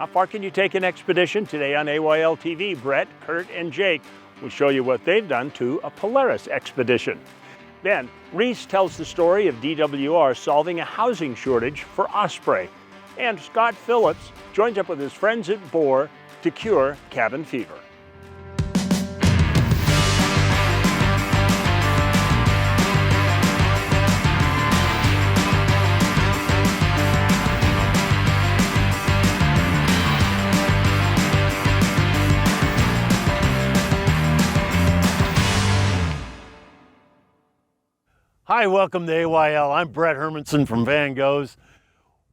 How far can you take an Expedition? Today on AYL TV, Brett, Curt, and Jake will show you what they've done to a Polaris Xpedition. Then, Reece tells the story of DWR solving a housing shortage for Osprey. And Scott Phillips joins up with his friends at Bohr to cure cabin fever. Hi, welcome to AYL. I'm Brett Hermansen from Van Goghs.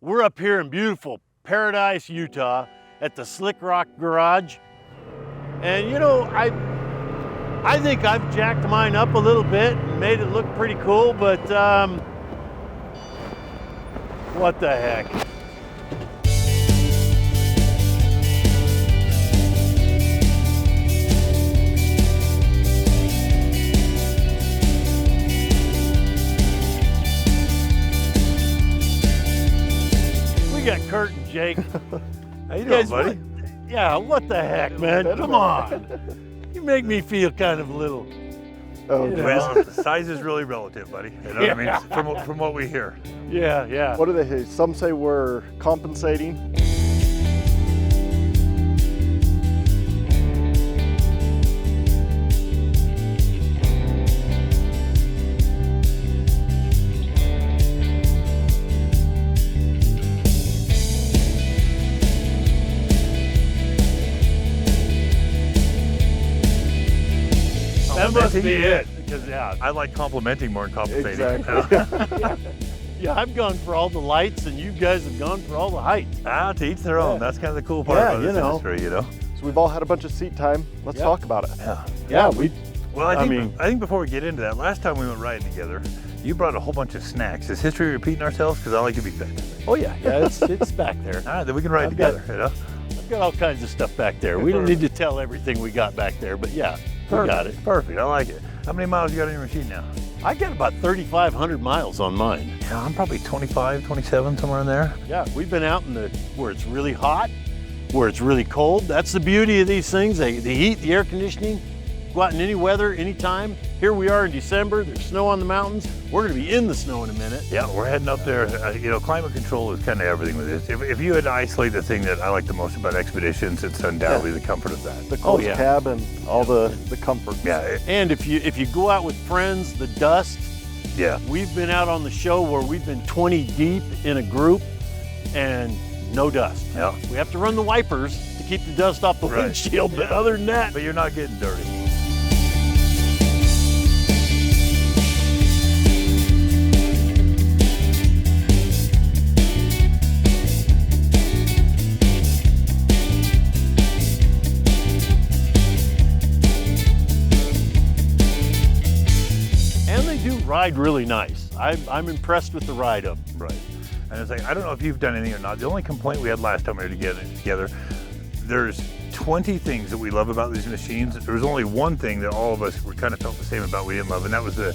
We're up here in beautiful Paradise, Utah at the SlikRok Garage. And you know, I think I've jacked mine up a little bit and made it look pretty cool, but what the heck? We got Curt and Jake. How you doing, buddy? What the heck, man? Come on. You make me feel kind of little. Oh, you know. well, size is really relative, buddy. You know what I mean? From what we hear. Yeah. What do they say? Some say we're compensating. That must be it. Because, I like complimenting more than compensating. Exactly. yeah, I've gone for all the lights, and you guys have gone for all the height. To each their own. Yeah. That's kind of the cool part Yeah, about this you know. industry, you know? So we've all had a bunch of seat time. Let's talk about it. Yeah, we. Well, I think before we get into that, last time we went riding together, you brought a whole bunch of snacks. Is history repeating ourselves? Because I like to be fed. Oh yeah, it's back there. All right, then we can ride together, you know? I've got all kinds of stuff back there. We don't need to tell everything we got back there, but yeah, we got it. Perfect, I like it. How many miles you got on your machine now? I got about 3,500 miles on mine. Yeah, I'm probably 25, 27, somewhere in there. Yeah, we've been out in where it's really hot, where it's really cold. That's the beauty of these things. The heat, the air conditioning, go out in any weather, anytime. Here we are in December, there's snow on the mountains. We're gonna be in the snow in a minute. Yeah, we're heading up there. You know, climate control is kind of everything with this. If you had to isolate the thing that I like the most about Expeditions, it's undoubtedly the comfort of that. The closed cab and all the comfort. Yeah. And if you go out with friends, the dust. Yeah. We've been out on the show where we've been 20 deep in a group and no dust. Yeah. We have to run the wipers to keep the dust off the windshield, but other than that. But you're not getting dirty. Ride really nice. I'm impressed with the ride of them. Right. And it's like, I don't know if you've done anything or not. The only complaint we had last time we were together, there's 20 things that we love about these machines. There was only one thing that all of us were kind of felt the same about we didn't love, and that was the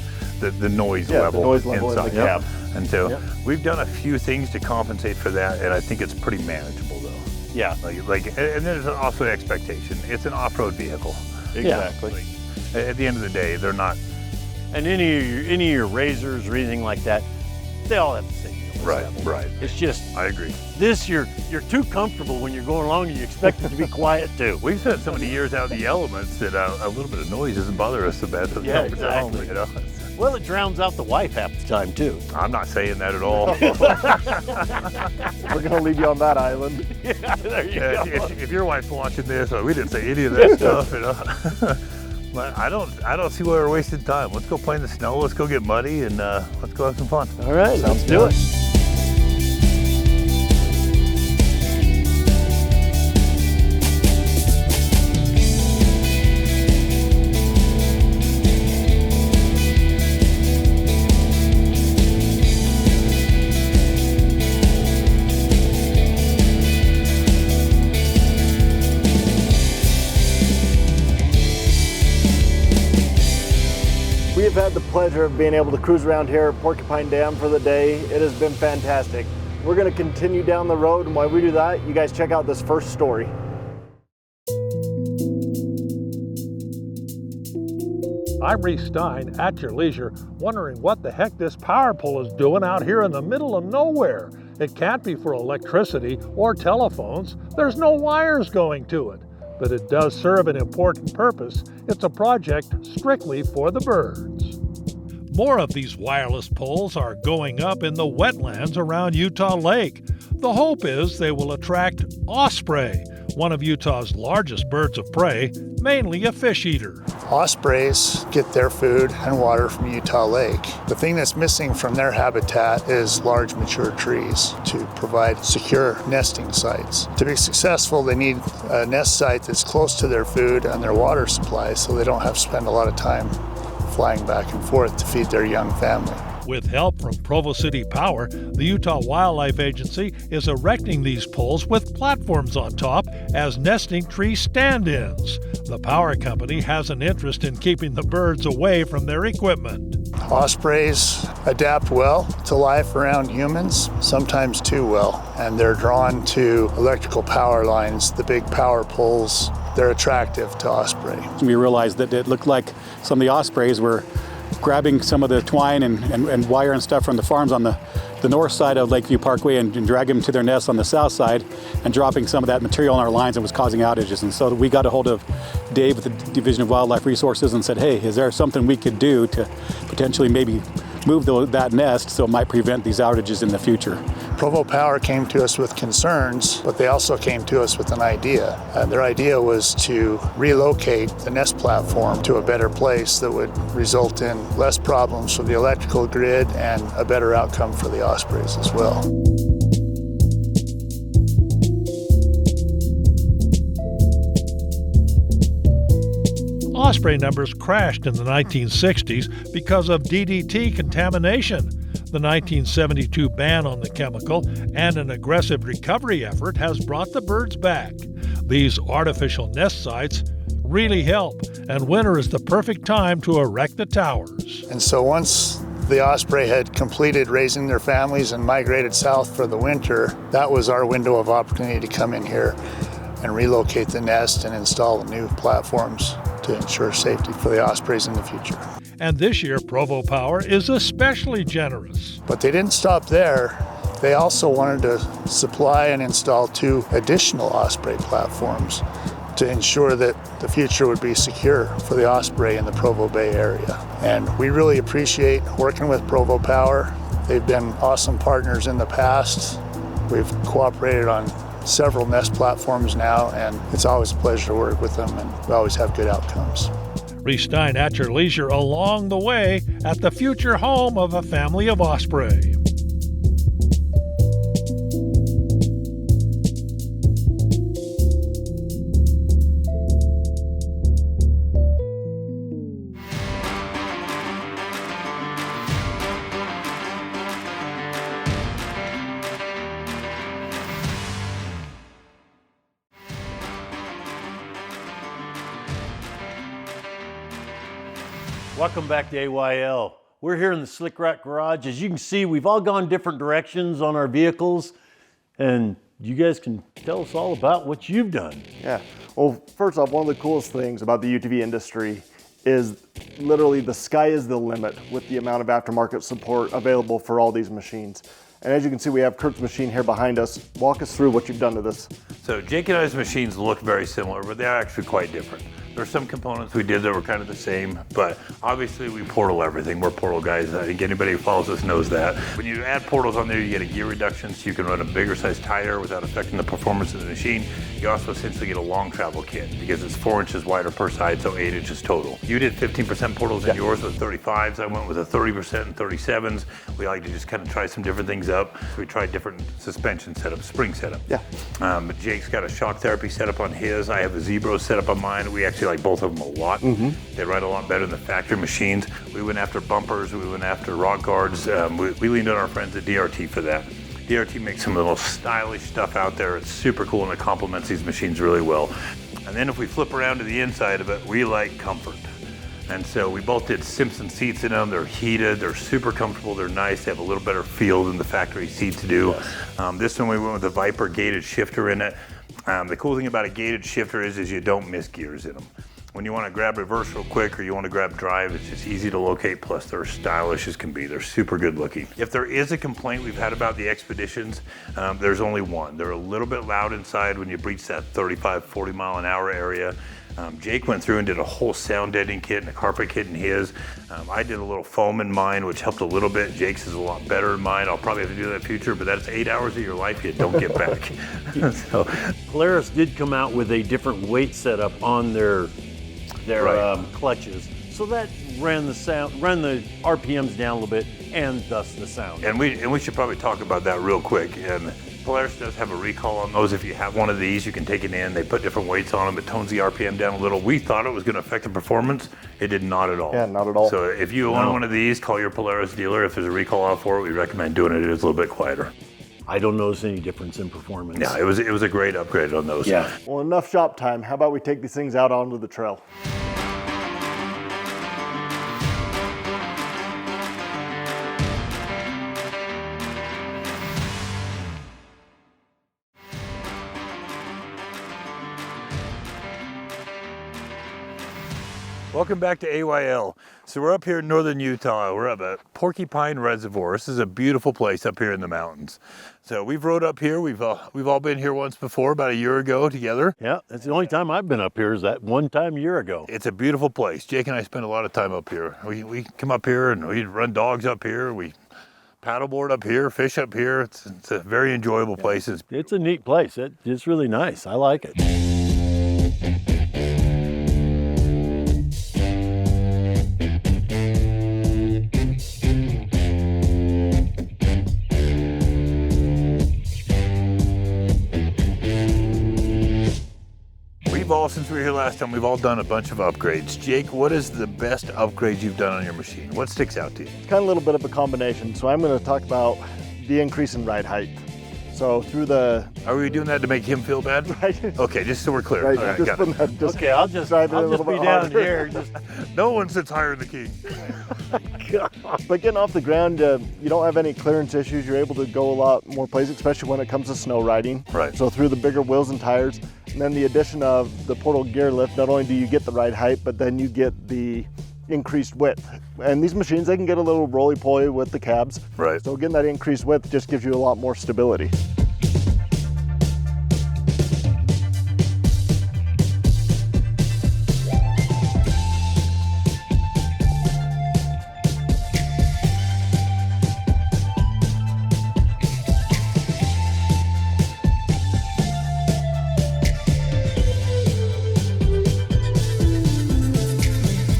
noise level. The noise level inside. in the cab. And so we've done a few things to compensate for that, and I think it's pretty manageable though. Yeah. And there's also an expectation. It's an off-road vehicle. Exactly. At the end of the day, they're not. And any of your razors or anything like that, they all have the same noise level. Right. It's just, I agree. This, you're too comfortable when you're going along and you expect it to be quiet too. We've spent so many years out in the elements that a little bit of noise doesn't bother us so bad. Yeah, exactly. You know? Well, it drowns out the wife half the time too. I'm not saying that at all. We're gonna leave you on that island. Yeah, there you go. If your wife's watching this, we didn't say any of that stuff, you know. But I don't see why we're wasting time. Let's go play in the snow. Let's go get muddy, and let's go have some fun. All right, let's do it. We've had the pleasure of being able to cruise around here at Porcupine Dam for the day. It has been fantastic. We're going to continue down the road, and while we do that, you guys check out this first story. I'm Reece Stein, at your leisure, wondering what the heck this power pole is doing out here in the middle of nowhere. It can't be for electricity or telephones. There's no wires going to it. But it does serve an important purpose. It's a project strictly for the birds. More of these wireless poles are going up in the wetlands around Utah Lake. The hope is they will attract osprey, one of Utah's largest birds of prey, mainly a fish eater. Ospreys get their food and water from Utah Lake. The thing that's missing from their habitat is large mature trees to provide secure nesting sites. To be successful, they need a nest site that's close to their food and their water supply so they don't have to spend a lot of time flying back and forth to feed their young family. With help from Provo City Power, the Utah Wildlife Agency is erecting these poles with platforms on top as nesting tree stand-ins. The power company has an interest in keeping the birds away from their equipment. Ospreys adapt well to life around humans, sometimes too well, and they're drawn to electrical power lines, the big power poles. They're attractive to osprey. We realized that it looked like some of the ospreys were grabbing some of the twine and wire and stuff from the farms on the north side of Lakeview Parkway and dragging them to their nests on the south side and dropping some of that material on our lines and was causing outages. And so we got a hold of Dave with the Division of Wildlife Resources and said, hey, is there something we could do to potentially maybe move that nest so it might prevent these outages in the future? Provo Power came to us with concerns, but they also came to us with an idea. Their idea was to relocate the nest platform to a better place that would result in less problems for the electrical grid and a better outcome for the ospreys as well. Osprey numbers crashed in the 1960s because of DDT contamination. The 1972 ban on the chemical and an aggressive recovery effort has brought the birds back. These artificial nest sites really help, and winter is the perfect time to erect the towers. And so once the osprey had completed raising their families and migrated south for the winter, that was our window of opportunity to come in here and relocate the nest and install new platforms to ensure safety for the ospreys in the future. And this year, Provo Power is especially generous. But they didn't stop there. They also wanted to supply and install 2 additional osprey platforms to ensure that the future would be secure for the osprey in the Provo Bay area. And we really appreciate working with Provo Power. They've been awesome partners in the past. We've cooperated on several nest platforms now, and it's always a pleasure to work with them, and we always have good outcomes. Reece Stein at your leisure along the way at the future home of a family of osprey. Welcome back to AYL. We're here in the SlikRok garage. As you can see, we've all gone different directions on our vehicles, and you guys can tell us all about what you've done. Yeah, well, first off, one of the coolest things about the UTV industry is literally the sky is the limit with the amount of aftermarket support available for all these machines. And as you can see, we have Curt's machine here behind us. Walk us through what you've done to this. So Jake and I's machines look very similar, but they're actually quite different. There's some components we did that were kind of the same, but obviously we portal everything. We're portal guys. I think anybody who follows us knows that. When you add portals on there, you get a gear reduction, so you can run a bigger size tire without affecting the performance of the machine. You also essentially get a long travel kit because it's 4 inches wider per side, so 8 inches total. You did 15% portals in yours with 35s. I went with a 30% and 37s. We like to just kind of try some different things up. So we tried different suspension setup, spring setup. Yeah. But Jake's got a shock therapy setup on his. I have a Zebro setup on mine. We actually like both of them a lot. They ride a lot better than the factory machines. We went after bumpers. We went after rock guards. We leaned on our friends at DRT for that. DRT makes some of the most stylish stuff out there. It's super cool and it complements these machines really well. And then if we flip around to the inside of it, we like comfort. And so we both did Simpson seats in them. They're heated, they're super comfortable, they're nice, they have a little better feel than the factory seats do. Yes. This one we went with a Viper gated shifter in it. The cool thing about a gated shifter is you don't miss gears in them. When you want to grab reverse real quick or you want to grab drive, it's just easy to locate, plus they're stylish as can be. They're super good looking. If there is a complaint we've had about the Xpeditions, there's only one. They're a little bit loud inside when you breach that 35, 40 mile an hour area. Jake went through and did a whole sound deadening kit and a carpet kit in his. I did a little foam in mine, which helped a little bit. Jake's is a lot better than mine. I'll probably have to do that in the future, but that's 8 hours of your life you don't get back. So, Polaris did come out with a different weight setup on their clutches, so that ran the RPMs down a little bit, and thus the sound. And we should probably talk about that real quick. And Polaris does have a recall on those. If you have one of these, you can take it in. They put different weights on them. It tones the RPM down a little. We thought it was going to affect the performance. It did not at all. Yeah, not at all. So if you own one of these, call your Polaris dealer. If there's a recall out for it, we recommend doing it. It is a little bit quieter. I don't notice any difference in performance. Yeah, it was a great upgrade on those. Yeah. Well, enough shop time. How about we take these things out onto the trail? Welcome back to AYL. So we're up here in northern Utah. We're up at Porcupine Reservoir. This is a beautiful place up here in the mountains. So we've rode up here. We've all been here once before, about a year ago together. Yeah, that's the only time I've been up here is that one time a year ago. It's a beautiful place. Jake and I spend a lot of time up here. We come up here and we run dogs up here. We paddleboard up here, fish up here. It's a very enjoyable place. It's a neat place. It's really nice. I like it. Since we were here last time, we've all done a bunch of upgrades. Jake, what is the best upgrade you've done on your machine? What sticks out to you? It's kind of a little bit of a combination. So I'm going to talk about the increase in ride height. So through the... Are we doing that to make him feel bad? Right. Okay, just so we're clear. Right, all right, just got it. Just okay, I'll just drive it a be little bit down harder. here. No one sits higher than the king. But getting off the ground, you don't have any clearance issues. You're able to go a lot more places, especially when it comes to snow riding. Right. So through the bigger wheels and tires, and then the addition of the portal gear lift, not only do you get the ride height, but then you get the increased width. And these machines, they can get a little roly-poly with the cabs. Right. So getting that increased width just gives you a lot more stability.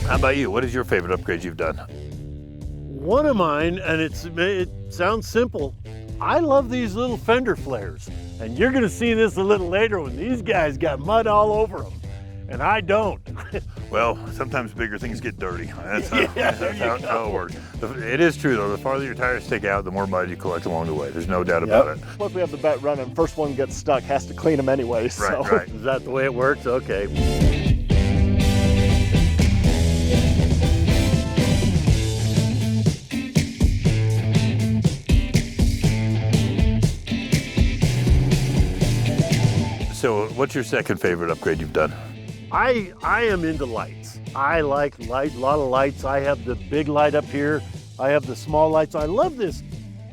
How about you? What is your favorite upgrade you've done? One of mine, and it sounds simple, I love these little fender flares. And you're gonna see this a little later when these guys got mud all over them, and I don't. Well, sometimes bigger things get dirty. That's how, Yeah, that's how it works. It is true though, the farther your tires stick out, the more mud you collect along the way. There's no doubt about it. Once we have the bet running, first one gets stuck, has to clean them anyway. So. Right. Is that the way it works? Okay. So what's your second favorite upgrade you've done? I am into lights. I like light, a lot of lights. I have the big light up here. I have the small lights. I love this,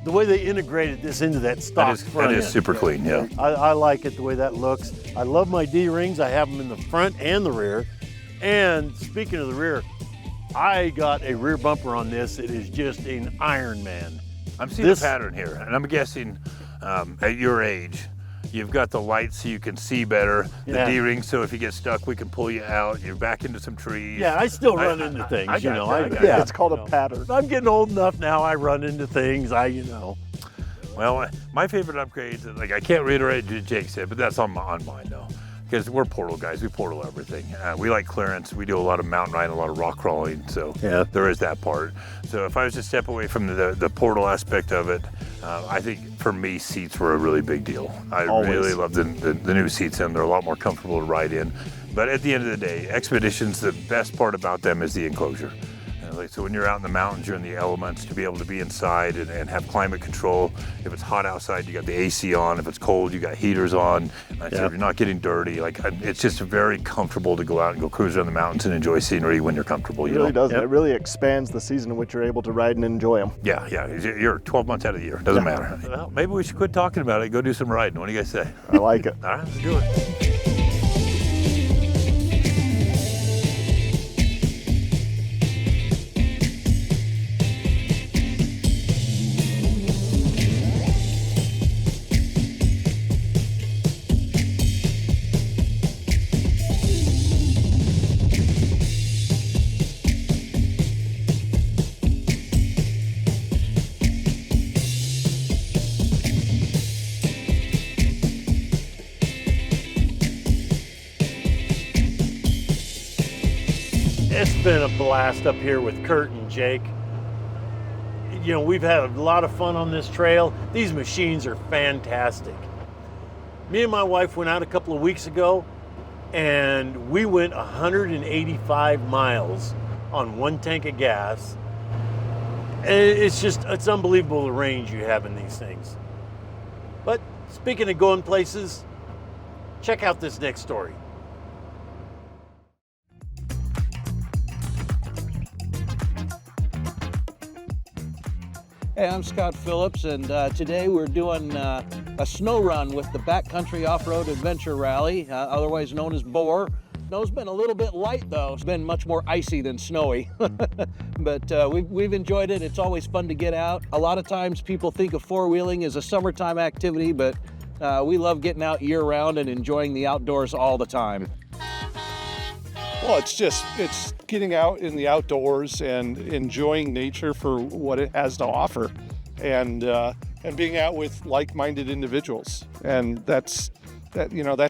the way they integrated this into that stock front That is end. super clean, yeah. I like it the way that looks. I love my D-rings. I have them in the front and the rear. And speaking of the rear, I got a rear bumper on this. It is just an Iron Man. I'm seeing a pattern here, and I'm guessing at your age, you've got the lights so you can see better, the D-ring so if you get stuck we can pull you out, you're back into some trees. Yeah, I still run into things, I got you. Yeah, it's called a pattern. I'm getting old enough now, I run into things, Well, my favorite upgrades, like I can't reiterate what Jake said, but that's on mine though. Because we're portal guys, we portal everything. We like clearance, we do a lot of mountain riding, a lot of rock crawling, so yeah. there is that part. So if I was to step away from the portal aspect of it, I think for me, seats were a really big deal. I Always. really love the new seats, and they're a lot more comfortable to ride in. But at the end of the day, Xpeditions, the best part about them is the enclosure. So when you're out in the mountains, you're in the elements, to be able to be inside and have climate control. If it's hot outside, you got the AC on. If it's cold, you got heaters on. So if you're not getting dirty, it's just very comfortable to go out and go cruise around the mountains and enjoy scenery when you're comfortable. It really does. It really expands the season in which you're able to ride and enjoy them. Yeah. You're 12 months out of the year. Doesn't matter. Well, maybe we should quit talking about it. Go do some riding. What do you guys say? I like it. All right, let's do it. It's been a blast up here with Curt and Jake. You know, we've had a lot of fun on this trail. These machines are fantastic. Me and my wife went out a couple of weeks ago and we went 185 miles on one tank of gas. And it's unbelievable the range you have in these things. But speaking of going places, check out this next story. Hey, I'm Scott Phillips, and today we're doing a snow run with the Backcountry Off-Road Adventure Rally, otherwise known as BOAR. Snow's been a little bit light, though. It's been much more icy than snowy, but we've enjoyed it. It's always fun to get out. A lot of times people think of four-wheeling as a summertime activity, but we love getting out year-round and enjoying the outdoors all the time. Well, it's getting out in the outdoors and enjoying nature for what it has to offer, and being out with like-minded individuals, and that's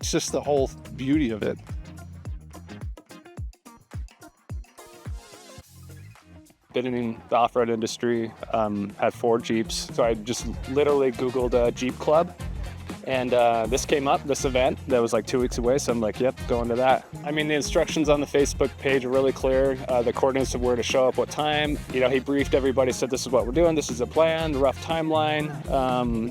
just the whole beauty of it. Been in the off-road industry, had 4 Jeeps, so I just literally Googled a Jeep club. And this came up, this event that was like 2 weeks away, so I'm like, yep, going to that. I mean, the instructions on the Facebook page are really clear, the coordinates of where to show up, what time. You know, he briefed everybody, said this is what we're doing, this is the plan, the rough timeline,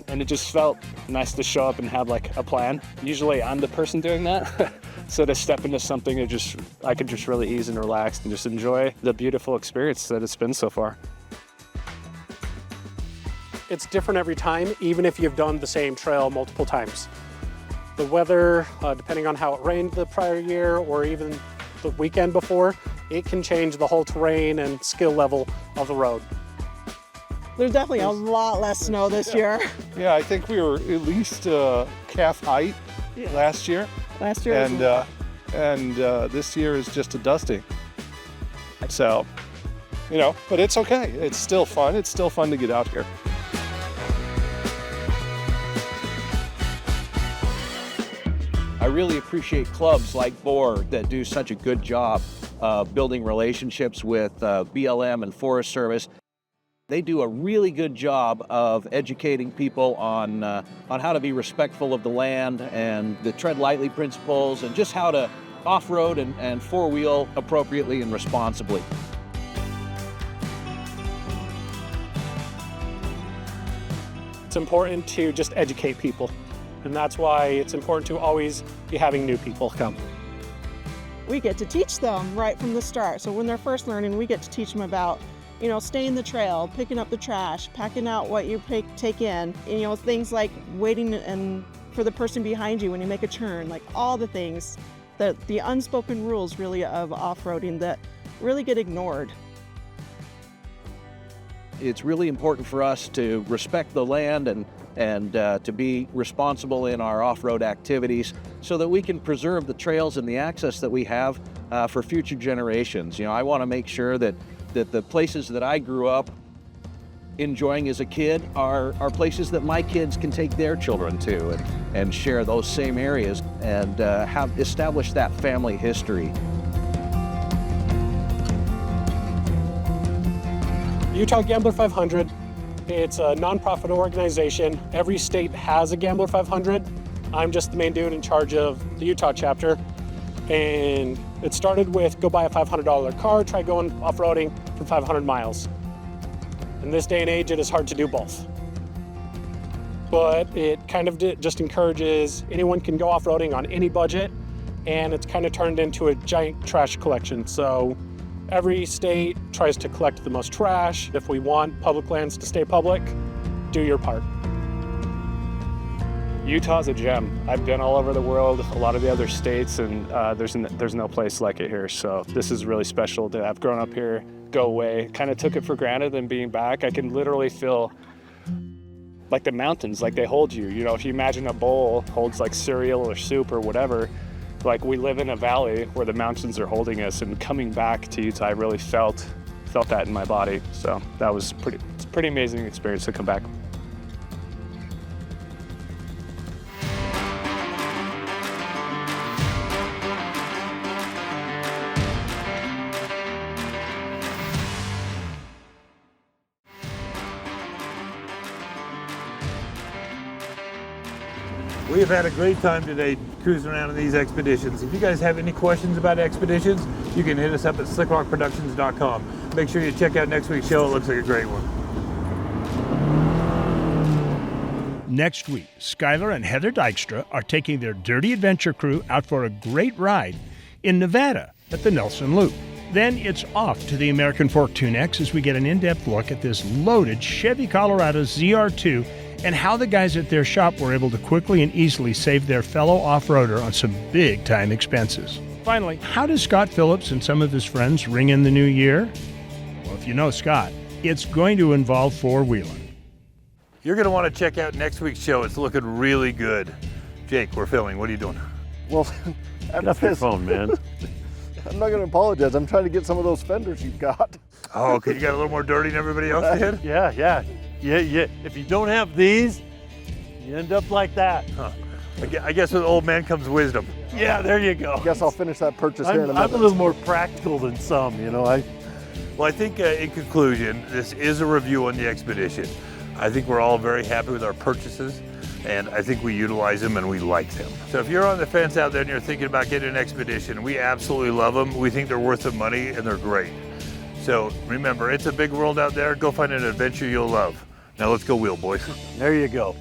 and it just felt nice to show up and have like a plan. Usually I'm the person doing that, so to step into something I could just really ease and relax and just enjoy the beautiful experience that it's been so far. It's different every time, even if you've done the same trail multiple times. The weather, depending on how it rained the prior year or even the weekend before, it can change the whole terrain and skill level of the road. There's definitely a lot less snow this year. Yeah, I think we were at least calf height last year. Last year and this year is just a dusting. So, but it's okay. It's still fun. It's still fun to get out here. I really appreciate clubs like BOAR that do such a good job building relationships with BLM and Forest Service. They do a really good job of educating people on how to be respectful of the land and the tread lightly principles and just how to off-road and four-wheel appropriately and responsibly. It's important to just educate people, and that's why it's important to always be having new people come. We get to teach them right from the start. So when they're first learning, we get to teach them about, staying the trail, picking up the trash, packing out what you take in, things like waiting and for the person behind you when you make a turn, like all the things, the unspoken rules really of off-roading that really get ignored. It's really important for us to respect the land and to be responsible in our off-road activities so that we can preserve the trails and the access that we have for future generations. I want to make sure that the places that I grew up enjoying as a kid are places that my kids can take their children to and share those same areas and have established that family history. Utah Gambler 500 It's a nonprofit organization. Every state has a Gambler 500. I'm just the main dude in charge of the Utah chapter. And it started with go buy a $500 car, try going off-roading for 500 miles. In this day and age, it is hard to do both. But it kind of just encourages anyone can go off-roading on any budget, and it's kind of turned into a giant trash collection. So every state tries to collect the most trash. If we want public lands to stay public, do your part. Utah's a gem. I've been all over the world, a lot of the other states, and there's no place like it here. So this is really special to have grown up here, go away. Kind of took it for granted, and being back, I can literally feel like the mountains, like they hold you. You know, if you imagine a bowl holds like cereal or soup or whatever, like we live in a valley where the mountains are holding us, and coming back to Utah, I really felt that in my body. So that was it's a pretty amazing experience to come back. We have had a great time today cruising around in these Xpeditions. If you guys have any questions about Xpeditions, you can hit us up at SlikRokProductions.com. Make sure you check out next week's show. It looks like a great one. Next week, Skylar and Heather Dykstra are taking their Dirty Adventure crew out for a great ride in Nevada at the Nelson Loop. Then it's off to the American Fork 2Next as we get an in-depth look at this loaded Chevy Colorado ZR2 and how the guys at their shop were able to quickly and easily save their fellow off-roader on some big-time expenses. Finally, how does Scott Phillips and some of his friends ring in the new year? Well, if you know Scott, it's going to involve four-wheeling. You're going to want to check out next week's show. It's looking really good. Jake, we're filming. What are you doing? Well, Get off your phone, man. I'm not going to apologize. I'm trying to get some of those fenders you've got. Oh, okay. You got a little more dirty than everybody else did? Yeah. If you don't have these, you end up like that. Huh. I guess with old man comes wisdom. Yeah, there you go. I guess I'll finish that purchase here in a minute. I'm a little more practical than some, you know. Well, I think in conclusion, this is a review on the Xpedition. I think we're all very happy with our purchases, and I think we utilize them and we like them. So if you're on the fence out there and you're thinking about getting an Xpedition, we absolutely love them. We think they're worth the money and they're great. So remember, it's a big world out there. Go find an adventure you'll love. Now let's go wheel, boys. There you go.